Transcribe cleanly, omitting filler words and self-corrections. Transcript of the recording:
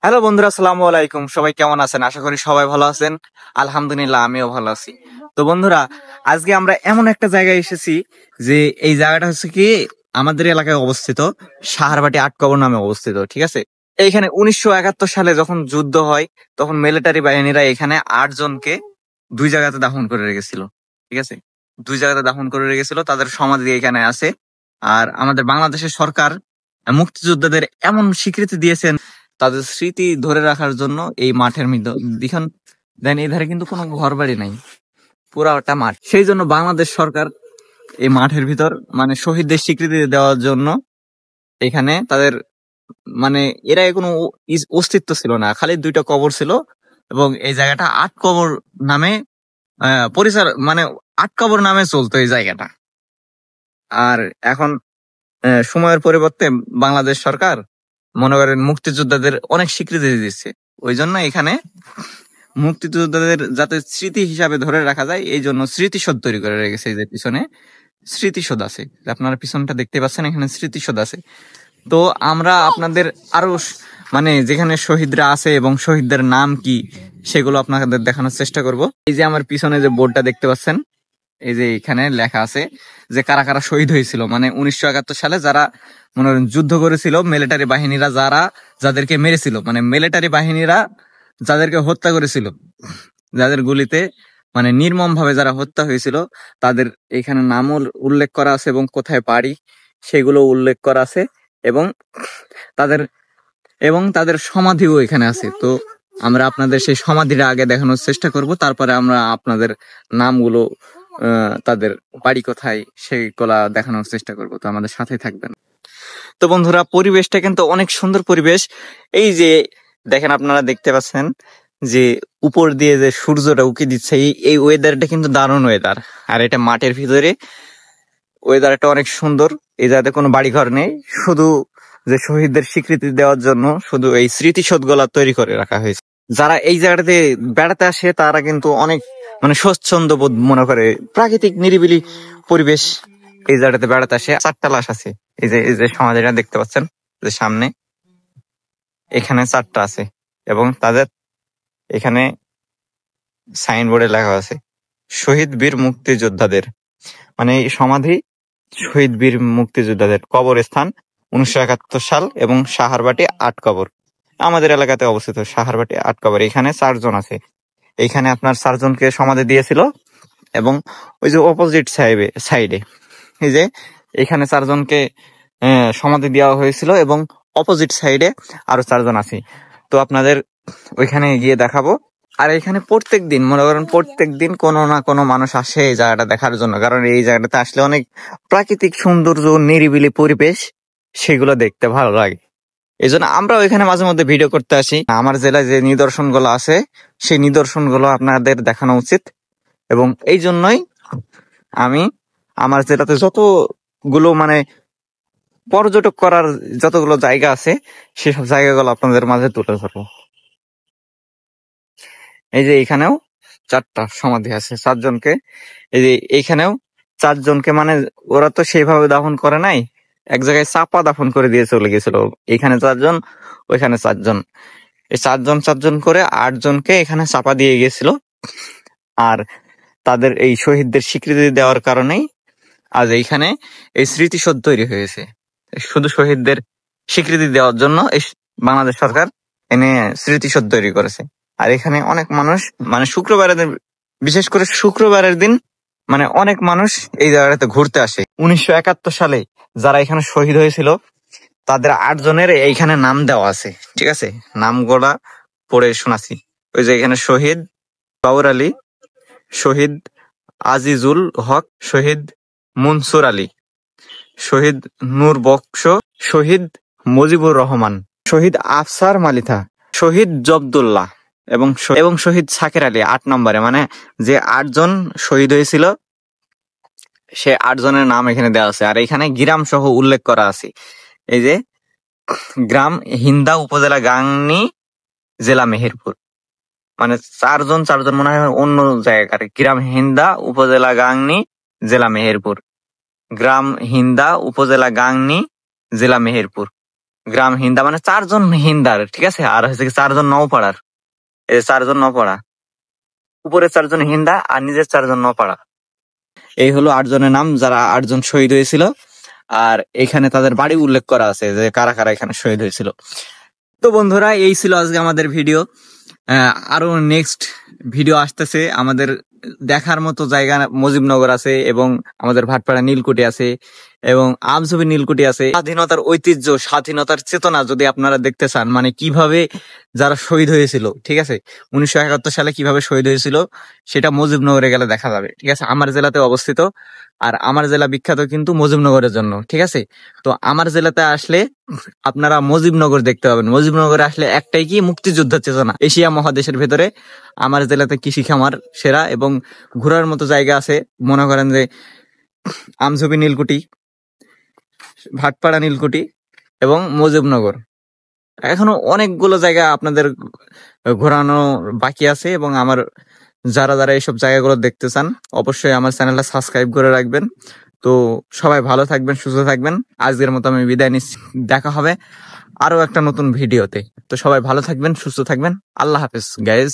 Hello বন্ধুরা, আসসালামু আলাইকুম। সবাই কেমন আছেন? আশা করি সবাই ভালো আছেন। আলহামদুলিল্লাহ, আমিও ভালো আছি। তো বন্ধুরা, আজকে আমরা এমন একটা জায়গায় এসেছি যে এই জায়গাটা হচ্ছে কি আমাদের এলাকায় অবস্থিত, সাহারবাটি আটকবর নামে অবস্থিত। ঠিক আছে, এইখানে 1971 সালে যখন যুদ্ধ হয় তখন মিলিটারি বাহিনীরা এখানে 8 জনকে দুই জায়গাতে দাফন করে রেখেছিল। ঠিক আছে, দুই জায়গাতে দাফন করে রেখেছিল, তাদের সমাধি এখানে আছে। আর আমাদের বাংলাদেশের সরকার মুক্তিযোদ্ধাদের এমন স্বীকৃতি দিয়েছেন তাদের স্মৃতি ধরে রাখার জন্য এই মাঠের মধ্যে দেখুন, দেন এই ধারে কিন্তু কোনো ঘর বাড়ি নাই, পুরাটা মাঠ। সেই জন্য বাংলাদেশ সরকার এই মাঠের ভিতর মানে শহীদদের স্বীকৃতি দেওয়ার জন্য এখানে তাদের মানে এরা কোনো অস্তিত্ব ছিল না, খালি দুইটা কবর ছিল। এবং এই জায়গাটা আট কবর নামে পরিচার মানে আট কবর নামে চলতো এই জায়গাটা। আর এখন সময়ের পরিবর্তে বাংলাদেশ সরকার মনে করেন মুক্তিযোদ্ধাদের অনেক স্বীকৃতি দিচ্ছে, ওই জন্য এখানে মুক্তিযোদ্ধাদের যাতে স্মৃতি হিসাবে ধরে রাখা যায় এই জন্য স্মৃতিসৌধ তৈরি করে রেখেছে। এই যে পিছনে স্মৃতিসৌধ আছে, আপনারা পিছনটা দেখতে পাচ্ছেন, এখানে স্মৃতিসৌধ আছে। তো আমরা আপনাদের আরো মানে যেখানে শহীদরা আছে এবং শহীদদের নাম কি সেগুলো আপনাদের দেখানোর চেষ্টা করব। এই যে আমার পিছনে যে বোর্ডটা দেখতে পাচ্ছেন, এই যে এখানে লেখা আছে যে কারা কারা শহীদ হয়েছিল, মানে 1971 সালে যারা মনে করেন যুদ্ধ করেছিল, মিলিটারি বাহিনীরা যাদেরকে মেরেছিল, মানে মিলিটারি বাহিনীরা যাদেরকে হত্যা করেছিল, যাদের গুলিতে মানে নির্মম ভাবে যারা হত্যা হয়েছিল, তাদের এখানে নামও উল্লেখ করা আছে এবং কোথায় বাড়ি সেগুলো উল্লেখ করা আছে। এবং তাদের তাদের সমাধিও এখানে আছে। তো আমরা আপনাদের সেই সমাধিটা আগে দেখানোর চেষ্টা করব, তারপরে আমরা আপনাদের নামগুলো তাদের বাড়ি কোথায় সেইগুলা দেখানোর চেষ্টা করব। তো আমাদের সাথে থাকবেন। তো বন্ধুরা, পরিবেশটা কিন্তু অনেক সুন্দর পরিবেশ। এই যে দেখেন, আপনারা দেখতে পাচ্ছেন যে উপর দিয়ে যে সূর্যটা উকি দিচ্ছে, এই ওয়েদারটা কিন্তু দারুণ ওয়েদার। আর এটা মাঠের ভিতরে, ওয়েদারটা অনেক সুন্দর। এই জায়গাতে কোনো বাড়িঘর নেই, শুধু যে শহীদদের স্বীকৃতি দেওয়ার জন্য শুধু এই স্মৃতিসৌধগুলা তৈরি করে রাখা হয়েছে। যারা এই জায়গাটাতে বেড়াতে আসে তারা কিন্তু অনেক মানে স্বচ্ছন্দ বোধ মনে করে, প্রাকৃতিক নিরিবিলি পরিবেশ। এই জায়গাটাতে বেড়াতে আসে। 4টা লাশ আছে, এই যে সমাধিটা দেখতে পাচ্ছেন যে সামনে, এখানে 4টা আছে। এবং তাদের এখানে সাইনবোর্ডে লেখা আছে শহীদ বীর মুক্তিযোদ্ধাদের, মানে এই সমাধি শহীদ বীর মুক্তিযোদ্ধাদের কবরস্থান 1971 সাল এবং সাহারবাটি আটকবর আমাদের এলাকাতে অবস্থিত। সাহারবাটি আটকবর, এখানে 4 জন আছে। এইখানে আপনার 4 জনকে সমাধি দিয়েছিল। এবং ওই যে অপোজিট সাইডে এই যে এখানে 4 জনকে সমাধি দেওয়া হয়েছিল এবং অপোজিট সাইডে আরো 4 জন আছে। তো আপনাদের ওইখানে গিয়ে দেখাবো। আর এখানে প্রত্যেক দিন মনে করেন প্রত্যেক দিন কোনো না কোনো মানুষ আসে এই জায়গাটা দেখার জন্য, কারণ এই জায়গাটাতে আসলে অনেক প্রাকৃতিক সৌন্দর্য, নিরিবিলি পরিবেশ, সেগুলো দেখতে ভালো লাগে। এই জন্য আমরা ওইখানে মাঝে মধ্যে ভিডিও করতে আসি। আমার জেলায় যে নিদর্শনগুলো আছে সেই নিদর্শনগুলো আপনাদের দেখানো উচিত। এবং এই জন্যই আমি আমার জেলাতে যতগুলো মানে পর্যটক করার যতগুলো জায়গা আছে সেসব জায়গাগুলো আপনাদের মাঝে তুলে ধরবো। এই যে এখানেও 4টা সমাধি আছে 4 জনকে। এই যে এইখানেও 4 জনকে, মানে ওরা তো সেইভাবে দাফন করে নাই, এক জায়গায় চাপা দাফন করে দিয়ে চলে গেছিল। এখানে 4 জন, ওইখানে 4 জন, এই 4 জন করে 8 জনকে এখানে চাপা দিয়ে গেছিল। আর তাদের এই শহীদদের স্বীকৃতি দেওয়ার কারণেই আজ এইখানে এই স্মৃতিসৌধ তৈরি হয়েছে। শুধু শহীদদের স্বীকৃতি দেওয়ার জন্য এই বাংলাদেশ সরকার এনে স্মৃতিসৌধ তৈরি করেছে। আর এখানে অনেক মানুষ মানে বিশেষ করে শুক্রবারের দিন মানে অনেক মানুষ এই জায়গাটাতে ঘুরতে আসে। 1971 সালে যারা এখানে শহীদ হয়েছিল তাদের 8 জনের এইখানে নাম দেওয়া আছে। ঠিক আছে, নামগুলা পড়ে শোনাচ্ছি। ওই যে এখানে শহীদ বাবর আলী, শহীদ আজিজুল হক, শহীদ মনসুর আলী, শহীদ নূর বক্স, শহীদ মুজিবুর রহমান, শহীদ আফসার মালিথা, শহীদ জবদুল্লাহ এবং শহীদ সাকের আলী 8 নম্বরে। মানে যে 8 জন শহীদ হয়েছিল সে 8 জনের নাম এখানে দেওয়া আছে। আর এখানে গ্রাম সহ উল্লেখ করা আছে। এই যে গ্রাম হিন্দা, উপজেলা গাংনী, জেলা মেহেরপুর। মানে 4 জন মনে হয় অন্য জায়গার। গ্রাম হিন্দা, উপজেলা গাংনী, জেলা মেহেরপুর। গ্রাম হিন্দা, উপজেলা গাংনী, জেলা মেহেরপুর। গ্রাম হিন্দা মানে 4 জন হিন্দার, ঠিক আছে, আর হচ্ছে কি 4 জন নওপাড়ার। এই 4 জন নওপাড়া, উপরে 4 জন হিন্দা আর নিজের 4 জন নওপাড়া। এই হলো 8 জনের নাম, যারা 8 জন শহীদ হয়েছিল। আর এখানে তাদের বাড়ি উল্লেখ করা আছে যে কারা কারা এখানে শহীদ হয়েছিল। তো বন্ধুরা, এই ছিল আজকে আমাদের ভিডিও। আরো নেক্সট ভিডিও আসতেছে। আমাদের দেখার মতো জায়গা মুজিবনগর আছে, এবং আমাদের ভাটপাড়া নীলকুঠি আছে, এবং আমঝুবি নীলকুঠি আছে। স্বাধীনতার ঐতিহ্য, স্বাধীনতার চেতনা যদি আপনারা দেখতে চান, মানে কিভাবে যারা শহীদ হয়েছিল, ঠিক আছে, 1971 সালে কিভাবে শহীদ হয়েছিল, সেটা মুজিবনগরে গেলে দেখা যাবে। ঠিক আছে, আমার জেলাতে অবস্থিত। আর আমার জেলা বিখ্যাত কিন্তু মুজিবনগরের জন্য, ঠিক আছে। তো আমার জেলাতে আসলে আপনারা মুজিবনগর দেখতে পাবেন। মুজিবনগরে আসলে একটাই কি, মুক্তিযুদ্ধের চেতনা। এশিয়া মহাদেশের ভেতরে আমার জেলাতে কৃষি খামার সেরা, এবং ঘোরার মতো জায়গা আছে। মনে করেন যে আমঝুবি নীলকুঠি, ভাটপাড়া নীলকুঠি এবং মুজিবনগর। এখনো অনেকগুলো জায়গা আপনাদের ঘোরানো বাকি আছে, এবং আমার যারা যারা এইসব জায়গাগুলো দেখতে চান, অবশ্যই আমার চ্যানেলটা সাবস্ক্রাইব করে রাখবেন। তো সবাই ভালো থাকবেন, সুস্থ থাকবেন। আজকের মতো আমি বিদায় নিচ্ছি। দেখা হবে আরো একটা নতুন ভিডিওতে। তো সবাই ভালো থাকবেন, সুস্থ থাকবেন। আল্লাহ হাফেজ গাইজ।